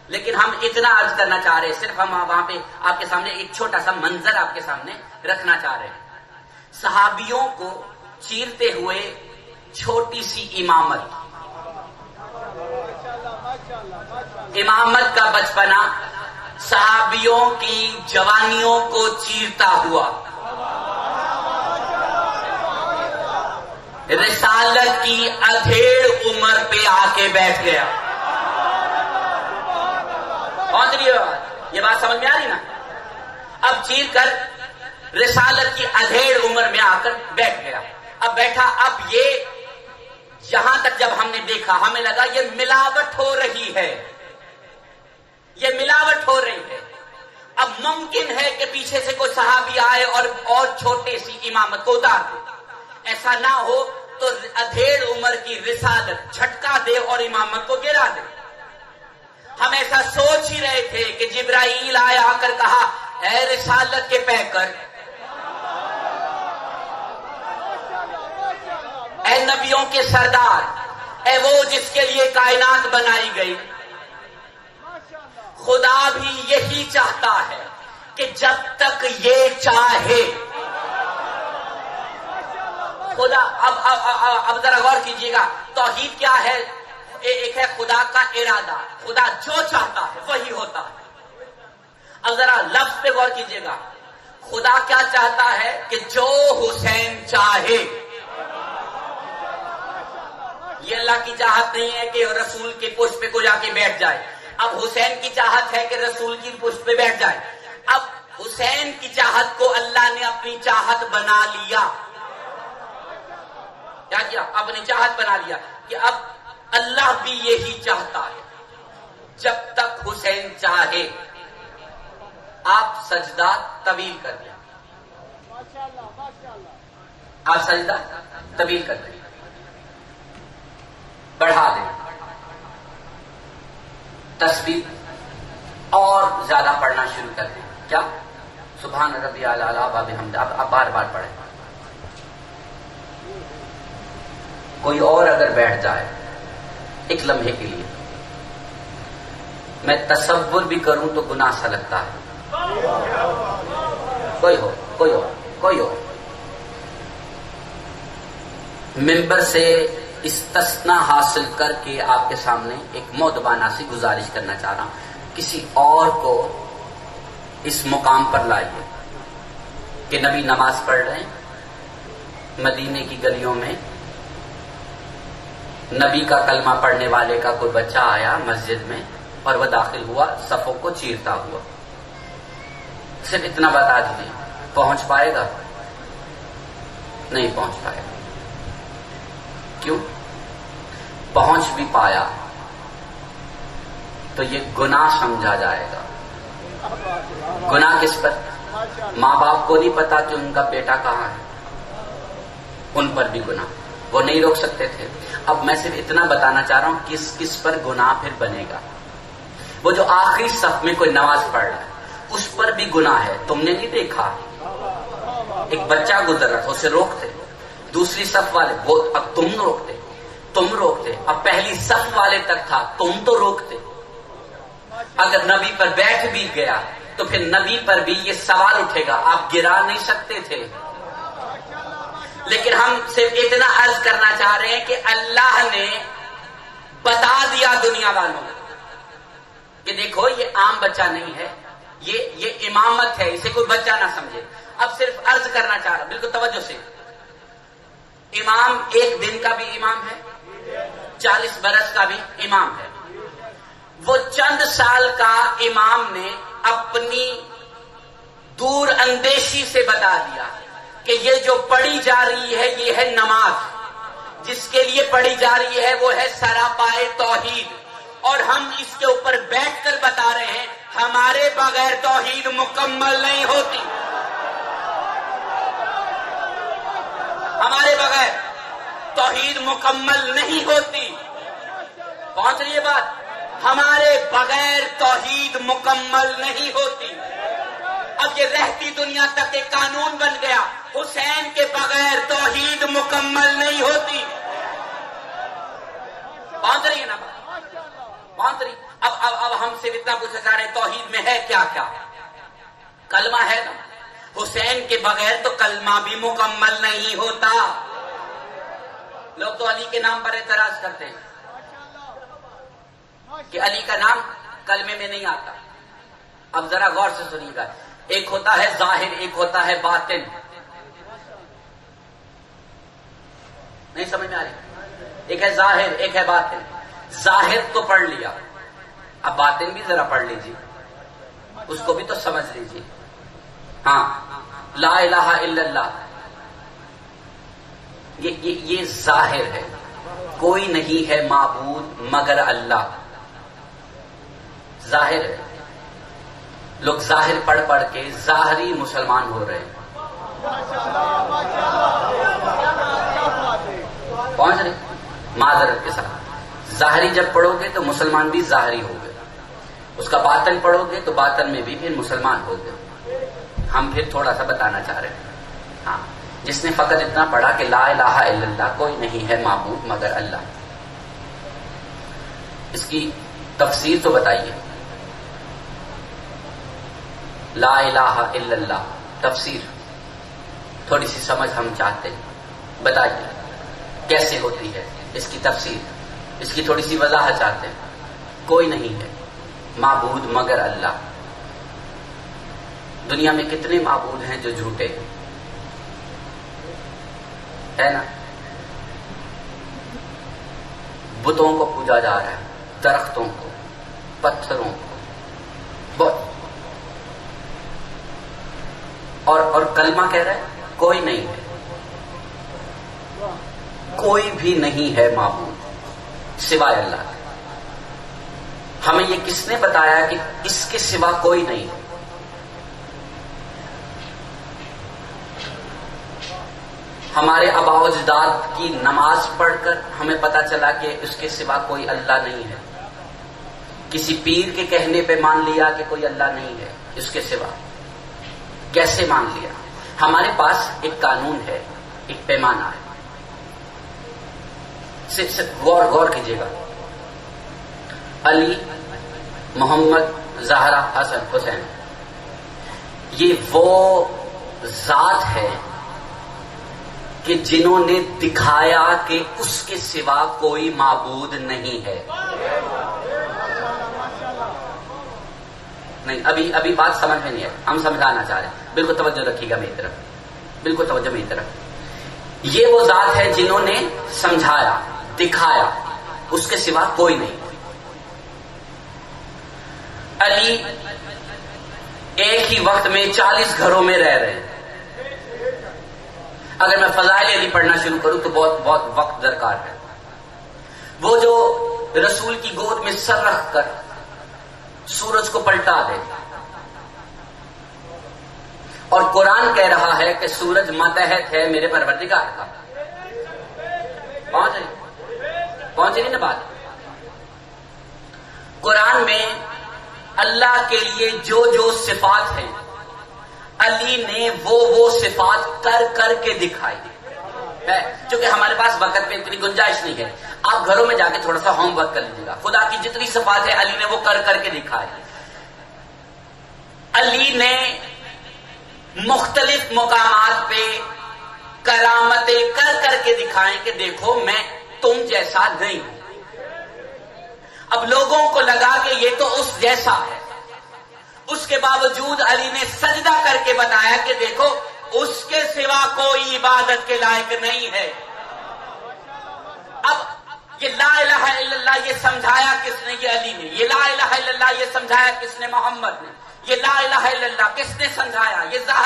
لیکن ہم اتنا عرض کرنا چاہ رہے ہیں، صرف ہم وہاں پہ آپ کے سامنے ایک چھوٹا سا منظر آپ کے سامنے رکھنا چاہ رہے ہیں۔ صحابیوں کو چیرتے ہوئے چھوٹی سی امامت کا بچپنا صحابیوں کی جوانیوں کو چیرتا ہوا رسالت کی ادھیڑ عمر پہ آ کے بیٹھ گیا۔ پہنچ رہی ہے یہ بات سمجھ میں آ رہی نا؟ اب چیر کر رسالت کی ادھیڑ عمر میں آ کر بیٹھ گیا۔ اب بیٹھا، اب یہ یہاں تک جب ہم نے دیکھا ہمیں لگا یہ ملاوٹ ہو رہی ہے، یہ ملاوٹ ہو رہی ہے۔ اب ممکن ہے کہ پیچھے سے کوئی صحابی آئے اور چھوٹے سی امامت کو اتار دے، ایسا نہ ہو تو ادھیڑ عمر کی رسالت جھٹکا دے اور امامت کو گرا دے۔ ہم ایسا سوچ ہی رہے تھے کہ جبرائیل آیا آ کر کہا، اے رسالت کے پیکر، اے نبیوں کے سردار، اے وہ جس کے لیے کائنات بنائی گئی، خدا بھی یہی چاہتا ہے کہ جب تک یہ چاہے خدا اب ذرا غور کیجیے گا، توحید کیا ہے؟ ایک ہے خدا کا ارادہ، خدا جو چاہتا ہے وہی ہوتا ہے۔ اب ذرا لفظ پہ غور کیجیے گا، خدا کیا چاہتا ہے کہ جو حسین چاہے۔ یہ اللہ کی چاہت نہیں ہے کہ رسول کی پشت پہ کو جا کے بیٹھ جائے، اب حسین کی چاہت ہے کہ رسول کی پشت پہ بیٹھ جائے۔ اب حسین کی چاہت کو اللہ نے اپنی چاہت بنا لیا۔ کیا کیا؟ اپنی چاہت بنا لیا کہ اب اللہ بھی یہی چاہتا ہے جب تک حسین چاہے۔ آپ سجدہ طویل کر دیں، آپ سجدہ طویل کر دیں، بڑھا دیں، تسبیح اور زیادہ پڑھنا شروع کر دیں۔ کیا؟ سبحان ربی الاعلی و بحمدہ۔ اب بار بار پڑھیں۔ کوئی اور اگر بیٹھ جائے ایک لمحے کے لیے، میں تصور بھی کروں تو گناہ سا لگتا ہے۔ کوئی ہو ممبر سے استثناء حاصل کر کے آپ کے سامنے ایک مؤدبانہ سی گزارش کرنا چاہ رہا ہوں، کسی اور کو اس مقام پر لائیے کہ نبی نماز پڑھ رہے ہیں مدینے کی گلیوں میں، نبی کا کلمہ پڑھنے والے کا کوئی بچہ آیا مسجد میں اور وہ داخل ہوا صفوں کو چیرتا ہوا۔ صرف اتنا بتا دیجیے، پہنچ پائے گا؟ نہیں پہنچ پائے گا۔ کیوں؟ پہنچ بھی پایا تو یہ گناہ سمجھا جائے گا۔ گناہ کس پر؟ ماں باپ کو نہیں پتا کہ ان کا بیٹا کہاں ہے، ان پر بھی گناہ، وہ نہیں روک سکتے تھے۔ اب میں صرف اتنا بتانا چاہ رہا ہوں کس کس پر گناہ پھر بنے گا۔ وہ جو آخری صف میں کوئی نماز پڑھ رہا ہے اس پر بھی گناہ ہے۔ تم نے نہیں دیکھا ایک بچہ گزر رہا تھا، اسے روکتے، دوسری صف والے وہ، اب تم روکتے، اب پہلی صف والے تک تھا، تم تو روکتے۔ اگر نبی پر بیٹھ بھی گیا تو پھر نبی پر بھی یہ سوال اٹھے گا، آپ گرا نہیں سکتے تھے۔ لیکن ہم صرف اتنا عرض کرنا چاہ رہے ہیں کہ اللہ نے بتا دیا دنیا والوں کو کہ دیکھو یہ عام بچہ نہیں ہے، یہ امامت ہے، اسے کوئی بچہ نہ سمجھے۔ اب صرف عرض کرنا چاہ رہا، بالکل توجہ سے، امام ایک دن کا بھی امام ہے، 40 برس کا بھی امام ہے۔ وہ چند سال کا امام نے اپنی دور اندیشی سے بتا دیا کہ یہ جو پڑھی جا رہی ہے یہ ہے نماز، جس کے لیے پڑھی جا رہی ہے وہ ہے سراپائے توحید، اور ہم اس کے اوپر بیٹھ کر بتا رہے ہیں ہمارے بغیر توحید مکمل نہیں ہوتی، ہمارے بغیر توحید مکمل نہیں ہوتی۔ پہنچ رہی ہے بات؟ ہمارے بغیر توحید مکمل نہیں ہوتی۔ اب یہ رہتی دنیا تک ایک قانون بن گیا، حسین کے بغیر توحید مکمل نہیں ہوتی۔ پہنچ رہی ہے نا بات؟ پہنچ رہی۔ اب ہم سے اتنا پوچھا جا رہا ہے توحید میں ہے کیا کیا؟ کلمہ ہے نا، حسین کے بغیر تو کلمہ بھی مکمل نہیں ہوتا. لوگ تو علی کے نام پر اعتراض کرتے ہیں کہ علی کا نام کلمے میں نہیں آتا. اب ذرا غور سے سنیے گا، ایک ہوتا ہے ظاہر، ایک ہوتا ہے باطن. نہیں سمجھ میں آ رہی؟ ایک ہے ظاہر، ایک ہے باطن. ظاہر تو پڑھ لیا، اب باطن بھی ذرا پڑھ لیجیے، اس کو بھی تو سمجھ لیجیے. ہاں، لا الہ الا اللہ یہ ظاہر ہے، کوئی نہیں ہے معبود مگر اللہ. ظاہر ہے. لوگ ظاہر پڑھ پڑھ کے ظاہری مسلمان ہو رہے ہیں. پہنچ رہے معذرت کے ساتھ. ظاہری جب پڑھو گے تو مسلمان بھی ظاہری ہو گئے، اس کا باطن پڑھو گے تو باطن میں بھی پھر مسلمان ہو گئے. ہم پھر تھوڑا سا بتانا چاہ رہے ہیں. ہاں، جس نے فقط اتنا پڑھا کہ لا الہ الا اللہ کوئی نہیں ہے معبود مگر اللہ، اس کی تفسیر تو بتائیے. لا الہ الا اللہ تفسیر تھوڑی سی سمجھ ہم چاہتے ہیں، بتائیے کیسے ہوتی ہے اس کی تفسیر، اس کی تھوڑی سی وضاحت چاہتے ہیں. کوئی نہیں ہے معبود مگر اللہ. دنیا میں کتنے معبود ہیں جو جھوٹے ہیں، ہے نا؟ بتوں کو پوجا جا رہا ہے، درختوں کو، پتھروں کو، بہت. اور کلمہ کہہ رہا ہے کوئی نہیں ہے، کوئی بھی نہیں ہے معبود سوائے اللہ کے. ہمیں یہ کس نے بتایا کہ اس کے سوا کوئی نہیں ہے؟ ہمارے آباء و اجداد کی نماز پڑھ کر ہمیں پتا چلا کہ اس کے سوا کوئی اللہ نہیں ہے. کسی پیر کے کہنے پہ مان لیا کہ کوئی اللہ نہیں ہے اس کے سوا. کیسے مان لیا؟ ہمارے پاس ایک قانون ہے، ایک پیمانہ ہے. صرف غور کیجیے گا. علی، محمد، زہرا، حسن، حسین، یہ وہ ذات ہے کہ جنہوں نے دکھایا کہ اس کے سوا کوئی معبود نہیں ہے. نہیں، ابھی بات سمجھ میں نہیں ہے، ہم سمجھانا چاہ رہے ہیں. بالکل توجہ رکھیے گا میری طرف، بالکل توجہ میری طرف. یہ وہ ذات ہے جنہوں نے سمجھایا، دکھایا اس کے سوا کوئی نہیں. علی ایک ہی وقت میں 40 گھروں میں رہ رہے ہیں. اگر میں فضائل علی پڑھنا شروع کروں تو بہت وقت درکار ہے. وہ جو رسول کی گود میں سر رکھ کر سورج کو پلٹا دے، اور قرآن کہہ رہا ہے کہ سورج ماتحت ہے میرے پروردگار کا. پہنچ رہی نا بات؟ قرآن میں اللہ کے لیے جو صفات ہیں علی نے وہ صفات کر کے دکھائی ہے. چونکہ ہمارے پاس وقت میں اتنی گنجائش نہیں ہے، آپ گھروں میں جا کے تھوڑا سا ہوم ورک کر لیجیے گا. خدا کی جتنی صفات ہے علی نے وہ کر کے دکھائی. علی نے مختلف مقامات پہ کرامتیں کر کے دکھائیں کہ دیکھو میں تم جیسا نہیں ہوں. اب لوگوں کو لگا کہ یہ تو اس جیسا ہے، اس کے باوجود علی نے سجدہ کر کے بتایا کہ دیکھو اس کے سوا کوئی عبادت کے لائق نہیں ہے. اب یہ لا الہ الا اللہ یہ سمجھایا کس نے؟ یہ علی نے. یہ لا الہ الا اللہ یہ سمجھایا کس نے؟ محمد نے. یہ لا الہ الا اللہ کس نے سمجھایا؟ یہ ظاہر